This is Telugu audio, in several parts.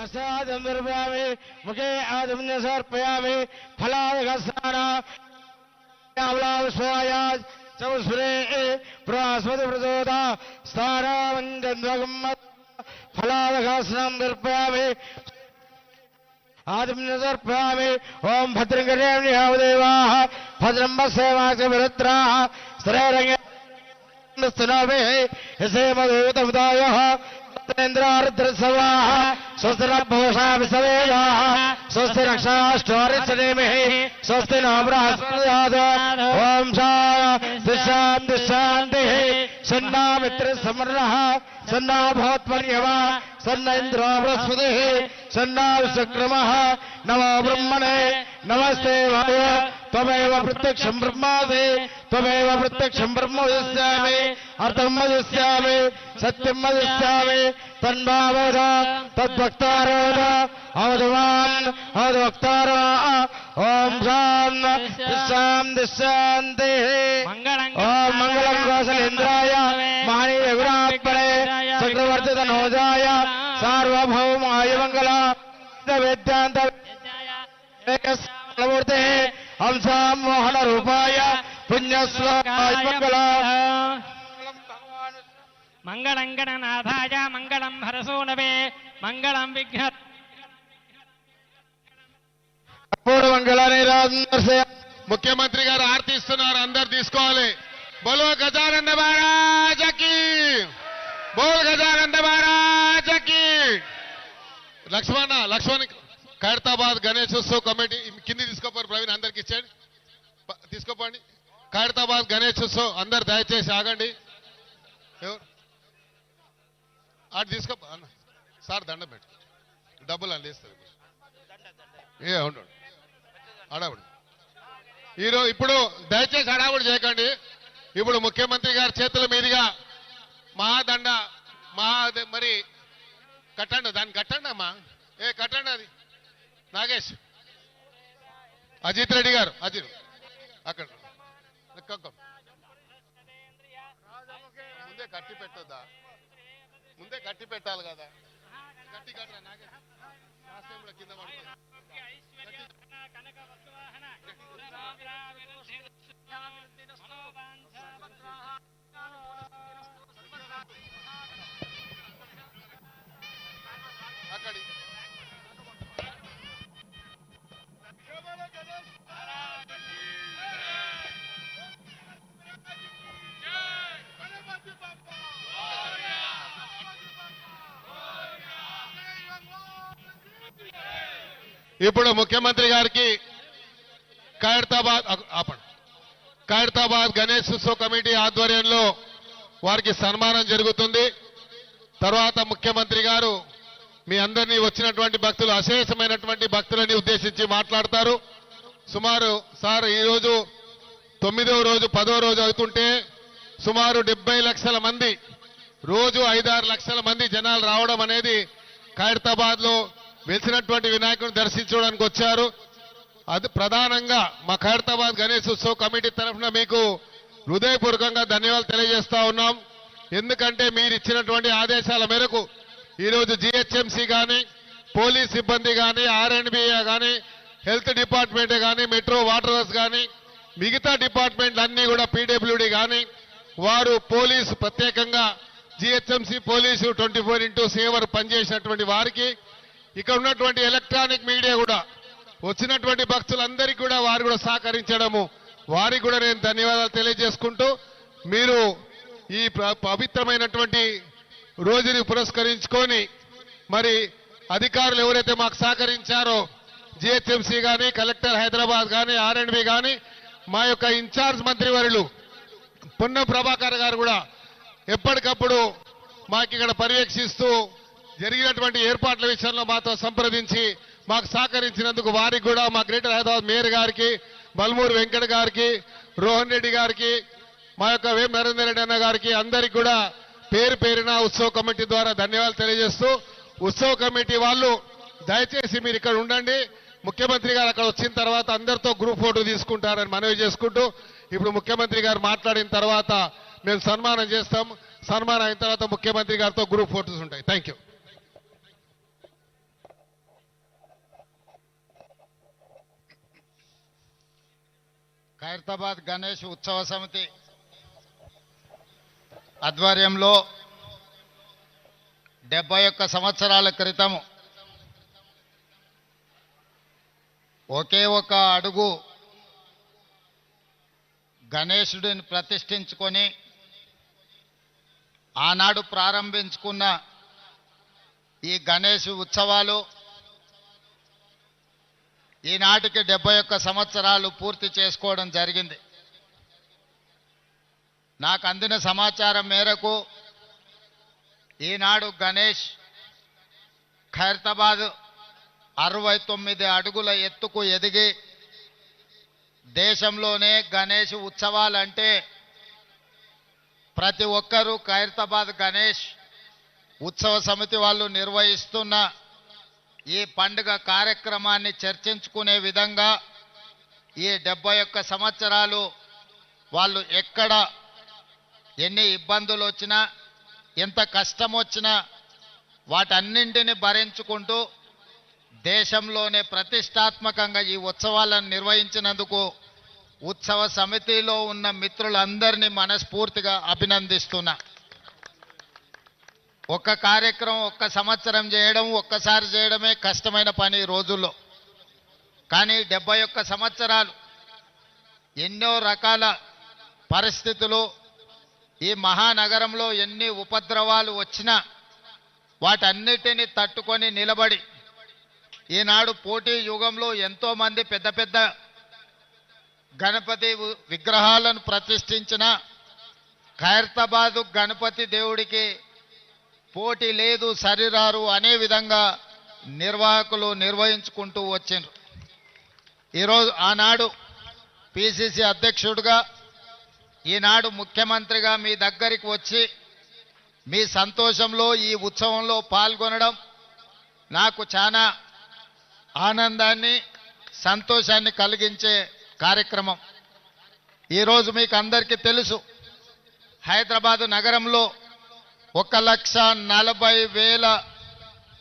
प्रसादं निर्वयामि मुखे आदम्य समर्पयामि फलादघस्नानावलावस्वायाज चौस्वरे प्रास्मद प्रचोदा स्थानामञ्जन्वगम् फलादघस्नां निर्वयामि आदम्य समर्पयामि ओम भद्रं करेण्यः देवाः भद्रं पश्येमाक्षभिरुद्राः स्त्रैरङ्गे स्तनावे यसे मधुतमुदायः इंद्रारुद्रसवाः स्वस्तिरभूषा विसवेदाः स्वस्ति रक्षाष्टोरिच्छनेमिः स्वस्ति नो बृहस्पतिर्दधातु ओम शान्तिः शान्तिः सन्ना मित्रसमर्णः सन्ना भवत्पर्यवा सन्न इन्द्रो बृहस्पतिः सन्ना विश्वक्रमः नमो ब्रह्मणे नमस्ते वाय त्वमेव प्रत्यक्षं ब्रह्मासि त्वमेव प्रत्यक्षं ब्रह्म वदिष्यामि अर्थं वदिष्यामि सत्यं वदिष्यामि तन्भावेद तद्वक्तारोद अवधवान् अवधवक्तारो ओम शान्तिः ओम मंगलं कौशलेन्द्राय महनीय गुणात्मने चक्रवर्ती तनोजाय सार्वभौमाय मंगल वेदांत मूर्ते हंसा मोहन रूपाय पुण्यश्लोकाय मंगला मंगलं गणनाथाय मंगलं हरसूनवे मंगलं विघ्न पूर्ण मंगलाने ముఖ్యమంత్రి గారు ఆర్తి ఇస్తున్నారు అందరు తీసుకోవాలి బోలో గజానంద మహారాజ్ కి బోల్ గజానంద మహారాజ్ కి లక్ష్మణ్ ఖైరతాబాద్ గణేశోత్సవ కమిటీ కింది తీసుకోపోరు ప్రవీణ్ అందరికి ఇచ్చేయండి తీసుకోపోండి ఖైరతాబాద్ గణేశోత్సవ్ అందరు దయచేసి ఆగండి ఎవరు అటు తీసుకో సార్ దండం పెట్టు డబ్బులు అందిస్తారు ఏ అవును అడవుడు ఈరోజు ఇప్పుడు దయచేసి హడావుడు చేయకండి ఇప్పుడు ముఖ్యమంత్రి గారి చేతుల మీదుగా మహాదండ మరి కట్టండి దాన్ని కట్టండి అమ్మా కట్టండి అది నాగేష్ అజిత్ రెడ్డి గారు అజిత్ అక్కడ ముందే కట్టి పెట్టొద్దా ముందే కట్టి పెట్టాలి కదా కట్టి కట్టరా నాగేష్ కింద పడుతుంది అక్కడి ఇప్పుడు ముఖ్యమంత్రి గారికి ఖైరతాబాద్ గణేశోత్సవ కమిటీ ఆధ్వర్యంలో వారికి సన్మానం జరుగుతుంది. తర్వాత ముఖ్యమంత్రి గారు మీ అందరినీ వచ్చినటువంటి భక్తులు అశేషమైనటువంటి భక్తులని ఉద్దేశించి మాట్లాడతారు. సుమారు సార్ ఈరోజు 9వ రోజు 10వ రోజు అవుతుంటే సుమారు 70 లక్షల మంది రోజు 5-6 లక్షల మంది జనాలు రావడం అనేది ఖైరతాబాద్ లో వెలిసినటువంటి వినాయకుడిని దర్శించడానికి వచ్చారు. అది ప్రధానంగా మా ఖైరతాబాద్ గణేశోత్సవ కమిటీ తరఫున మీకు హృదయపూర్వకంగా ధన్యవాదాలు తెలియజేస్తా ఉన్నాం. ఎందుకంటే మీరు ఇచ్చినటువంటి ఆదేశాల మేరకు ఈరోజు జిహెచ్ఎంసీ కానీ పోలీస్ సిబ్బంది కానీ ఆర్ఎండ్బి కానీ హెల్త్ డిపార్ట్మెంట్ కానీ మెట్రో వాటర్ వర్క్స్ కానీ మిగతా డిపార్ట్మెంట్లు అన్నీ కూడా పీడబ్ల్యూడి కానీ వారు పోలీసు ప్రత్యేకంగా జిహెచ్ఎంసీ పోలీసు 24/7 పనిచేసినటువంటి వారికి ఇక్కడ ఉన్నటువంటి ఎలక్ట్రానిక్ మీడియా కూడా వచ్చినటువంటి భక్తులందరికీ కూడా వారు కూడా సహకరించడము వారికి కూడా నేను ధన్యవాదాలు తెలియజేసుకుంటూ మీరు ఈ పవిత్రమైనటువంటి రోజుని పురస్కరించుకొని మరి అధికారులు ఎవరైతే మాకు సహకరించారో జిహెచ్ఎంసీ కానీ కలెక్టర్ హైదరాబాద్ కానీ ఆర్ఎండ్బి కానీ మా యొక్క ఇన్ఛార్జ్ మంత్రివర్యులు పొన్నం ప్రభాకర్ గారు కూడా ఎప్పటికప్పుడు మాకు ఇక్కడ పర్యవేక్షిస్తూ జరిగినటువంటి ఏర్పాట్ల విషయంలో మాతో సంప్రదించి మాకు సహకరించినందుకు వారికి కూడా మా గ్రేటర్ హైదరాబాద్ మేయర్ గారికి బల్మూరు వెంకట గారికి రోహన్ రెడ్డి గారికి మా యొక్క వేం నరేందర్ రెడ్డి అన్న గారికి అందరికి కూడా పేరు పేరున ఉత్సవ కమిటీ ద్వారా ధన్యవాదాలు తెలియజేస్తూ ఉత్సవ కమిటీ వాళ్ళు దయచేసి మీరు ఇక్కడ ఉండండి. ముఖ్యమంత్రి గారు అక్కడ వచ్చిన తర్వాత అందరితో గ్రూప్ ఫోటో తీసుకుంటారని మనవి చేసుకుంటూ ఇప్పుడు ముఖ్యమంత్రి గారు మాట్లాడిన తర్వాత మేము సన్మానం చేస్తాం. సన్మానం అయిన తర్వాత ముఖ్యమంత్రి గారితో గ్రూప్ ఫోటోస్ ఉంటాయి. Thank you. ఖైరతాబాద్ గణేష్ ఉత్సవ సమితి ఆధ్వర్యంలో 71 సంవత్సరాల క్రితం ఒకే ఒక అడుగు గణేశుడిని ప్రతిష్ఠించుకొని ఆనాడు ప్రారంభించుకున్న ఈ గణేష్ ఉత్సవాలు ఈనాటికి 71 సంవత్సరాలు పూర్తి చేసుకోవడం జరిగింది. నాకు అందిన సమాచారం మేరకు ఈనాడు గణేష్ ఖైరతాబాద్ 69 అడుగుల ఎత్తుకు ఎదిగి దేశంలోనే గణేష్ ఉత్సవాలంటే ప్రతి ఒక్కరూ ఖైరతాబాద్ గణేష్ ఉత్సవ సమితి వాళ్ళు నిర్వహిస్తున్న ఈ పండుగ కార్యక్రమాన్ని చర్చించుకునే విధంగా ఈ 71 సంవత్సరాలు వాళ్ళు ఎక్కడ ఎన్ని ఇబ్బందులు వచ్చినా ఎంత కష్టం వచ్చినా వాటన్నింటిని భరించుకుంటూ దేశంలోనే ప్రతిష్టాత్మకంగా ఈ ఉత్సవాలను నిర్వహించినందుకు ఉత్సవ సమితిలో ఉన్న మిత్రులందరినీ మనస్ఫూర్తిగా అభినందిస్తున్నా. ఒక్క కార్యక్రమం ఒక్క సంవత్సరం చేయడం ఒక్కసారి చేయడమే కష్టమైన పని ఈ రోజుల్లో. కానీ 71 సంవత్సరాలు ఎన్నో రకాల పరిస్థితులు ఈ మహానగరంలో ఎన్ని ఉపద్రవాలు వచ్చినా వాటన్నిటిని తట్టుకొని నిలబడి ఈనాడు పోటీ యుగంలో ఎంతో మంది పెద్ద పెద్ద గణపతి విగ్రహాలను ప్రతిష్ఠించిన ఖైరతాబాదు గణపతి దేవుడికి పోటీ లేదు సరిరారు అనే విధంగా నిర్వాహకులు నిర్వహించుకుంటూ వచ్చిండ్రు. ఈరోజు ఆనాడు పిసిసి అధ్యక్షుడిగా ఈనాడు ముఖ్యమంత్రిగా మీ దగ్గరికి వచ్చి మీ సంతోషంలో ఈ ఉత్సవంలో పాల్గొనడం నాకు చాలా ఆనందాన్ని సంతోషాన్ని కలిగించే కార్యక్రమం. ఈరోజు మీకు అందరికీ తెలుసు హైదరాబాదు నగరంలో 1,40,000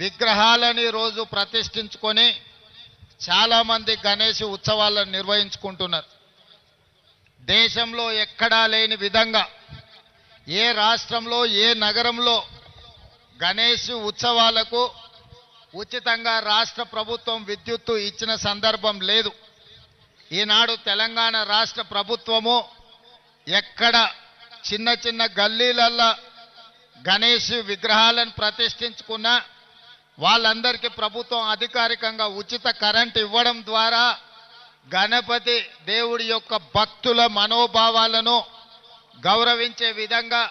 విగ్రహాలని రోజు ప్రతిష్ఠించుకొని చాలామంది గణేష్ ఉత్సవాలను నిర్వహించుకుంటున్నారు. దేశంలో ఎక్కడా లేని విధంగా ఏ రాష్ట్రంలో ఏ నగరంలో గణేష్ ఉత్సవాలకు ఉచితంగా రాష్ట్ర ప్రభుత్వం విద్యుత్తు ఇచ్చిన సందర్భం లేదు. ఈనాడు తెలంగాణ రాష్ట్ర ప్రభుత్వము ఎక్కడ చిన్న చిన్న గల్లీలల్లో గణేష్ విగ్రహాలను ప్రతిష్ఠించుకున్న వాళ్ళందరికీ ప్రభుత్వం అధికారికంగా ఉచిత కరెంట్ ఇవ్వడం ద్వారా గణపతి దేవుడి యొక్క భక్తుల మనోభావాలను గౌరవించే విధంగా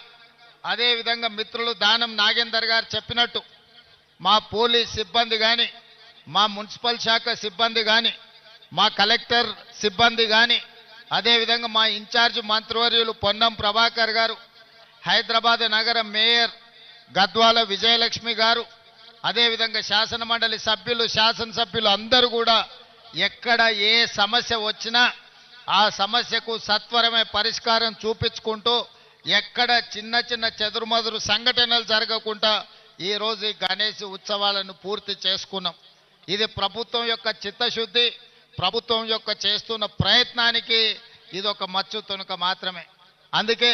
అదేవిధంగా మిత్రులు దానం నాగేందర్ గారు చెప్పినట్టు మా పోలీస్ సిబ్బంది కానీ మా మున్సిపల్ శాఖ సిబ్బంది కానీ మా కలెక్టర్ సిబ్బంది కానీ అదేవిధంగా మా ఇన్ఛార్జ్ మంత్రివర్యులు పొన్నం ప్రభాకర్ గారు హైదరాబాద్ నగర మేయర్ గద్వాల విజయలక్ష్మి గారు అదేవిధంగా శాసన మండలి సభ్యులు శాసనసభ్యులు అందరూ కూడా ఎక్కడ ఏ సమస్య వచ్చినా ఆ సమస్యకు సత్వరమే పరిష్కారం చూపించుకుంటూ ఎక్కడ చిన్న చిన్న చెదురుమదురు సంఘటనలు జరగకుండా ఈరోజు ఈ గణేష్ ఉత్సవాలను పూర్తి చేసుకున్నాం. ఇది ప్రభుత్వం యొక్క చిత్తశుద్ధి, ప్రభుత్వం యొక్క చేస్తున్న ప్రయత్నానికి ఇది ఒక మచ్చు తునక మాత్రమే. అందుకే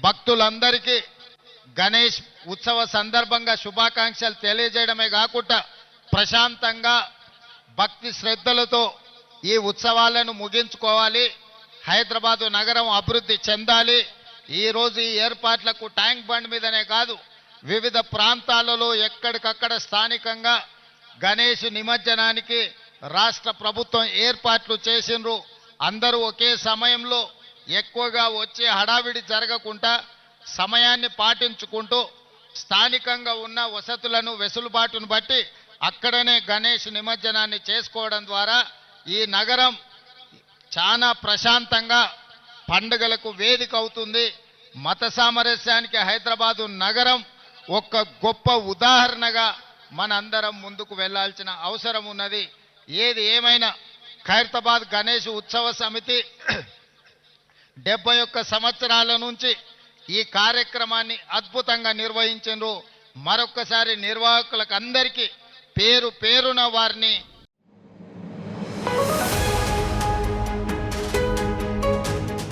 భక్తులందరికీ గణేష్ ఉత్సవ సందర్భంగా శుభాకాంక్షలు తెలియజేయడమే కాకుండా ప్రశాంతంగా భక్తి శ్రద్ధలతో ఈ ఉత్సవాలను ముగించుకోవాలి, హైదరాబాదు నగరం అభివృద్ధి చెందాలి. ఈరోజు ఈ ఏర్పాట్లకు ట్యాంక్ బండ్ మీదనే కాదు వివిధ ప్రాంతాలలో ఎక్కడికక్కడ స్థానికంగా గణేష్ నిమజ్జనానికి రాష్ట్ర ప్రభుత్వం ఏర్పాట్లు చేసిండ్రు. అందరూ ఒకే సమయంలో ఎక్కువగా వచ్చే హడావిడి జరగకుండా సమయాన్ని పాటించుకుంటూ స్థానికంగా ఉన్న వసతులను వెసులుబాటును బట్టి అక్కడనే గణేష్ నిమజ్జనాన్ని చేసుకోవడం ద్వారా ఈ నగరం చాలా ప్రశాంతంగా పండుగలకు వేదిక అవుతుంది. మత సామరస్యానికి హైదరాబాదు నగరం ఒక గొప్ప ఉదాహరణగా మనందరం ముందుకు వెళ్లాల్సిన అవసరం ఉన్నది. ఏది ఏమైనా ఖైరతాబాద్ గణేష్ ఉత్సవ సమితి 71 సంవత్సరాల నుంచి ఈ కార్యక్రమాన్ని అద్భుతంగా నిర్వహించారు. మరొక్కసారి నిర్వాహకులకు అందరికీ పేరు పేరున వారిని